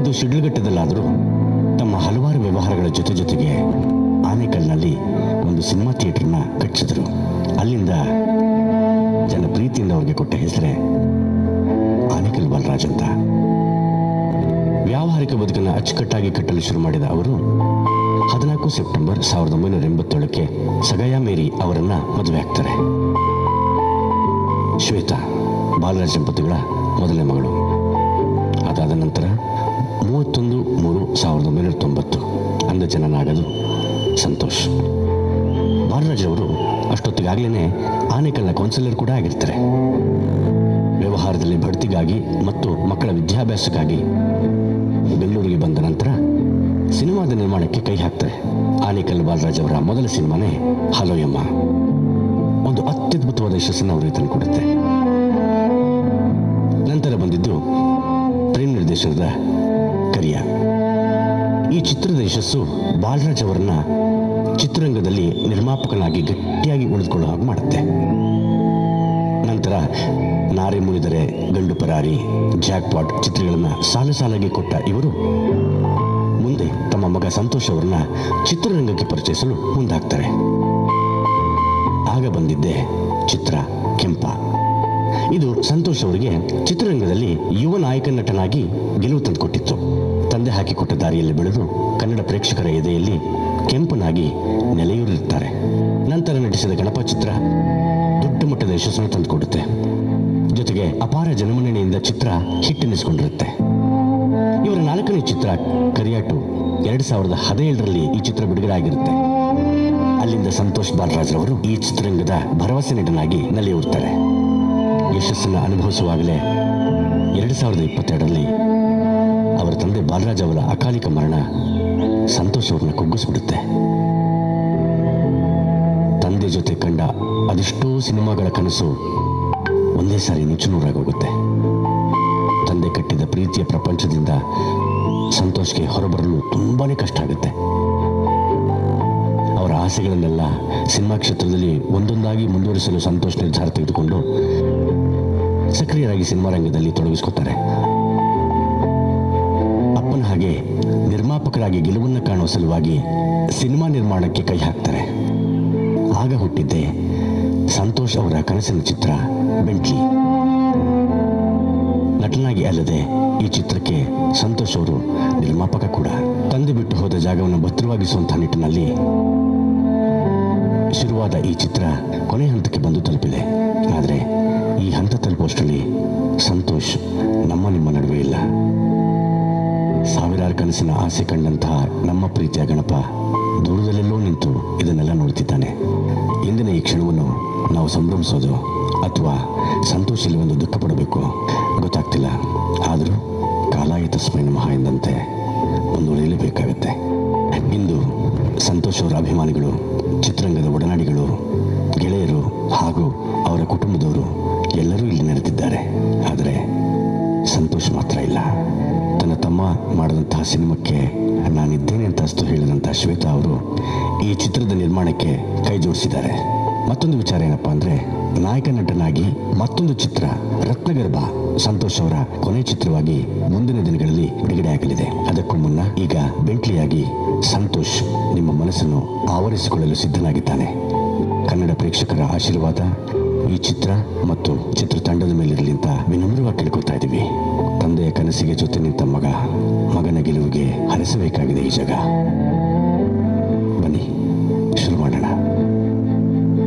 ಇದು ಶಿಡ್ಲಘಟ್ಟದಲ್ಲಾದರೂ ತಮ್ಮ ಹಲವಾರು ವ್ಯವಹಾರಗಳ ಜೊತೆಗೆ ಆನೇಕಲ್ನಲ್ಲಿ ಒಂದು ಸಿನಿಮಾ ಥಿಯೇಟರ್ನ ಕಟ್ಟಿಸಿದರು. ಅಲ್ಲಿಂದ ಜನ ಪ್ರೀತಿಯಿಂದ ಅವ್ರಿಗೆ ಕೊಟ್ಟ ಹೆಸರೇ ಆನೇಕಲ್ ಬಾಲರಾಜ್ ಅಂತ. ವ್ಯಾವಹಾರಿಕ ಬದುಕನ್ನು ಅಚ್ಚುಕಟ್ಟಾಗಿ ಕಟ್ಟಲು ಶುರು ಮಾಡಿದ ಅವರು 14 ಸೆಪ್ಟೆಂಬರ್ 1987ಕ್ಕೆ ಸಗಯಾ ಮೇರಿ ಅವರನ್ನ ಮದುವೆ ಆಗ್ತಾರೆ. ಶ್ವೇತಾ ಬಾಲರಾಜ್ ದಂಪತಿಗಳ ಮೊದಲನೇ ಮಗಳು. ಅದಾದ ನಂತರ 31/3/1990 ಅಂದ ಜನನಾಗದು ಸಂತೋಷ್. ಬಾಲರಾಜ್ ಅವರು ಅಷ್ಟೊತ್ತಿಗಾಗಲೇ ಆನೇಕಲ್ನ ಕೌನ್ಸಿಲರ್ ಕೂಡ ಆಗಿರ್ತಾರೆ. ವ್ಯವಹಾರದಲ್ಲಿ ಬಡ್ತಿಗಾಗಿ ಮತ್ತು ಮಕ್ಕಳ ವಿದ್ಯಾಭ್ಯಾಸಕ್ಕಾಗಿ ಬೆಂಗಳೂರಿಗೆ ಬಂದ ನಂತರ ಸಿನಿಮಾದ ನಿರ್ಮಾಣಕ್ಕೆ ಕೈ ಹಾಕ್ತಾರೆ. ಆನೇಕಲ್ ಬಾಲರಾಜ್ ಅವರ ಮೊದಲ ಸಿನಿಮಾನೇ ಹಲೋ ಯಮ್ಮ ಒಂದು ಅತ್ಯದ್ಭುತವಾದ ಯಶಸ್ಸನ್ನು ಅವರಿಗೆ ತಂದುಕೊಡುತ್ತೆ. ನಂತರ ಬಂದಿದ್ದು ಪ್ರೇಮ್ ನಿರ್ದೇಶನದ ಕರಿಯ. ಈ ಚಿತ್ರದ ಯಶಸ್ಸು ಬಾಲರಾಜ್ ಅವರನ್ನ ಚಿತ್ರರಂಗದಲ್ಲಿ ನಿರ್ಮಾಪಕನಾಗಿ ಗಟ್ಟಿಯಾಗಿ ಉಳಿದುಕೊಳ್ಳೋ ಹಾಗೆ ಮಾಡುತ್ತೆ. ನಂತರ ನಾರಿ ಮುನಿದರೆ, ಗಂಡು ಪರಾರಿ, ಜಾಕ್ಪಾಟ್ ಚಿತ್ರಗಳನ್ನ ಸಾಲಾಗಿ ಕೊಟ್ಟ ಇವರು ಮುಂದೆ ತಮ್ಮ ಮಗ ಸಂತೋಷ್ ಅವರನ್ನ ಚಿತ್ರರಂಗಕ್ಕೆ ಪರಿಚಯಿಸಲು ಮುಂದಾಗ್ತಾರೆ. ಆಗ ಬಂದಿದ್ದೆ ಚಿತ್ರ ಕೆಂಪ. ಇದು ಸಂತೋಷ್ ಅವರಿಗೆ ಚಿತ್ರರಂಗದಲ್ಲಿ ಯುವ ನಾಯಕ ನಟನಾಗಿ ಗೆಲುವು ತಂದುಕೊಟ್ಟಿತ್ತು. ತಂದೆ ಹಾಕಿಕೊಟ್ಟ ದಾರಿಯಲ್ಲಿ ಬೆಳೆದು ಕನ್ನಡ ಪ್ರೇಕ್ಷಕರ ಎದೆಯಲ್ಲಿ ಕೆಂಪನಾಗಿ ನೆಲೆಯೂರಿರುತ್ತಾರೆ. ನಂತರ ನಟಿಸಿದ ಗಣಪ ಚಿತ್ರ ದೊಡ್ಡ ಮಟ್ಟದ ಯಶಸ್ಸನ್ನು ತಂದುಕೊಡುತ್ತೆ. ಜೊತೆಗೆ ಅಪಾರ ಜನಮನ್ನಣೆಯಿಂದ ಚಿತ್ರ ಹಿಟ್ಟೆನಿಸಿಕೊಂಡಿರುತ್ತೆ. ಇವರ 4ನೇ ಚಿತ್ರ ಕರಿಯಾಟು 2017ರಲ್ಲಿ ಈ ಚಿತ್ರ ಬಿಡುಗಡೆ ಆಗಿರುತ್ತೆ. ಅಲ್ಲಿಂದ ಸಂತೋಷ್ ಬಾಲರಾಜ್ ರವರು ಈ ಚಿತ್ರರಂಗದ ಭರವಸೆ ನಟನಾಗಿ ನೆಲೆಯೂರ್ತಾರೆ. ಯಶಸ್ಸನ್ನು ಅನುಭವಿಸುವಾಗಲೇ 2022ರಲ್ಲಿ ಅವರ ತಂದೆ ಬಾಲರಾಜ್ ಅವರ ಅಕಾಲಿಕ ಮರಣ ಸಂತೋಷ್ ಅವರನ್ನ ಕುಗ್ಗಿಸ್ಬಿಡುತ್ತೆ. ತಂದೆ ಜೊತೆ ಕಂಡ ಅದೆಷ್ಟೋ ಸಿನಿಮಾಗಳ ಕನಸು ಒಂದೇ ಸಾರಿ ನುಚ್ಚುನೂರಾಗೋಗುತ್ತೆ. ತಂದೆ ಕಟ್ಟಿದ ಪ್ರೀತಿಯ ಪ್ರಪಂಚದಿಂದ ಸಂತೋಷ್ಗೆ ಹೊರಬರಲು ತುಂಬಾನೇ ಕಷ್ಟ ಆಗುತ್ತೆ. ಅವರ ಆಸೆಗಳನ್ನೆಲ್ಲ ಸಿನಿಮಾ ಕ್ಷೇತ್ರದಲ್ಲಿ ಒಂದೊಂದಾಗಿ ಮುಂದುವರಿಸಲು ಸಂತೋಷ್ ನಿರ್ಧಾರ ತೆಗೆದುಕೊಂಡು ಸಕ್ರಿಯರಾಗಿ ಸಿನಿಮಾ ರಂಗದಲ್ಲಿ ತೊಡಗಿಸ್ಕೊತಾರೆ. ಅಪ್ಪನ ಹಾಗೆ ನಿರ್ಮಾಪಕರಾಗಿ ಗೆಲುವನ್ನು ಕಾಣುವ ಸಲುವಾಗಿ ಸಿನಿಮಾ ನಿರ್ಮಾಣಕ್ಕೆ ಕೈ ಹಾಕ್ತಾರೆ. ಆಗ ಹುಟ್ಟಿದ್ದೆ ಸಂತೋಷ್ ಅವರ ಕನಸಿನ ಚಿತ್ರ ಬೆಂಟ್ಲಿ. ನಟನಾಗಿ ಅಲ್ಲದೆ ಈ ಚಿತ್ರಕ್ಕೆ ಸಂತೋಷ್ ಅವರು ನಿರ್ಮಾಪಕ ಕೂಡ. ತಂದೆ ಬಿಟ್ಟು ಹೋದ ಜಾಗವನ್ನು ಭದ್ರವಾಗಿಸುವಂತಹ ನಿಟ್ಟಿನಲ್ಲಿ ಶುರುವಾದ ಈ ಚಿತ್ರ ಕೊನೆ ಹಂತಕ್ಕೆ ಬಂದು ತಲುಪಿದೆ. ಆದರೆ ಈ ಹಂತ ತಲುಪುವಷ್ಟರಲ್ಲಿ ಸಂತೋಷ್ ನಿಮ್ಮ ನಡುವೆ ಇಲ್ಲ. ಸಾವಿರಾರು ಕನಸಿನ ಆಸೆ ಕಂಡಂತಹ ನಮ್ಮ ಪ್ರೀತಿಯ ಗಣಪ ದೂರದಲ್ಲೆಲ್ಲೋ ನಿಂತು ಇದನ್ನೆಲ್ಲ ನೋಡ್ತಿದ್ದಾನೆ. ಇಂದಿನ ಈ ಕ್ಷಣವನ್ನು ನಾವು ಸಂಭ್ರಮಿಸೋದು ಅಥವಾ ಸಂತೋಷದಲ್ಲಿ ಒಂದು ದುಃಖ ಪಡಬೇಕು ಗೊತ್ತಾಗ್ತಿಲ್ಲ. ಆದರೂ ಕಾಲಾಯ ತಸ್ಮೈ ನಮಃ ಎಂದಂತೆ ಮುಂದುವರಿಯಲೇಬೇಕಾಗತ್ತೆ. ಇಂದು ಸಂತೋಷ್ ಅವರ ಅಭಿಮಾನಿಗಳು, ಚಿತ್ರರಂಗದ ಒಡನಾಡಿಗಳು, ಗೆಳೆಯರು ಹಾಗೂ ಅವರ ಕುಟುಂಬದವರು ಎಲ್ಲರೂ ಇಲ್ಲಿ ನೆರೆದಿದ್ದಾರೆ. ಆದರೆ ಸಂತೋಷ್ ಮಾತ್ರ ಇಲ್ಲ. ತನ್ನ ತಮ್ಮ ಮಾಡಿದಂತಹ ಸಿನಿಮಾಕ್ಕೆ ನಾನಿದ್ದೇನೆ ಅಂತ ಅಷ್ಟು ಹೇಳಿದಂತಹ ಶ್ವೇತಾ ಅವರು ಈ ಚಿತ್ರದ ನಿರ್ಮಾಣಕ್ಕೆ ಕೈ ಜೋಡಿಸಿದ್ದಾರೆ. ಮತ್ತೊಂದು ವಿಚಾರ ಏನಪ್ಪಾ ಅಂದ್ರೆ, ನಾಯಕ ನಟನಾಗಿ ಮತ್ತೊಂದು ಚಿತ್ರ ರತ್ನಗರ್ಭ ಸಂತೋಷ್ ಅವರ ಕೊನೆ ಚಿತ್ರವಾಗಿ ಮುಂದಿನ ದಿನಗಳಲ್ಲಿ ಬಿಡುಗಡೆ ಆಗಲಿದೆ. ಅದಕ್ಕೂ ಮುನ್ನ ಈಗ ಬೆಂಟ್ಲಿಯಾಗಿ ಸಂತೋಷ್ ನಿಮ್ಮ ಮನಸ್ಸನ್ನು ಆವರಿಸಿಕೊಳ್ಳಲು ಸಿದ್ಧನಾಗಿದ್ದಾನೆ. ಕನ್ನಡ ಪ್ರೇಕ್ಷಕರ ಆಶೀರ್ವಾದ ಈ ಚಿತ್ರ ಮತ್ತು ಚಿತ್ರತಂಡದ ಮೇಲಿರಲಿ ಅಂತ ವಿನಮ್ರವಾಗಿ ಕೇಳ್ಕೊತಾ ಇದ್ದೀವಿ. ತಂದೆಯ ಕನಸಿಗೆ ಜೊತೆ ನಿಂತ ಮಗನ ಗೆಲುವಿಗೆ ಹರಿಸಬೇಕಾಗಿದೆ ಈ ಜಗ.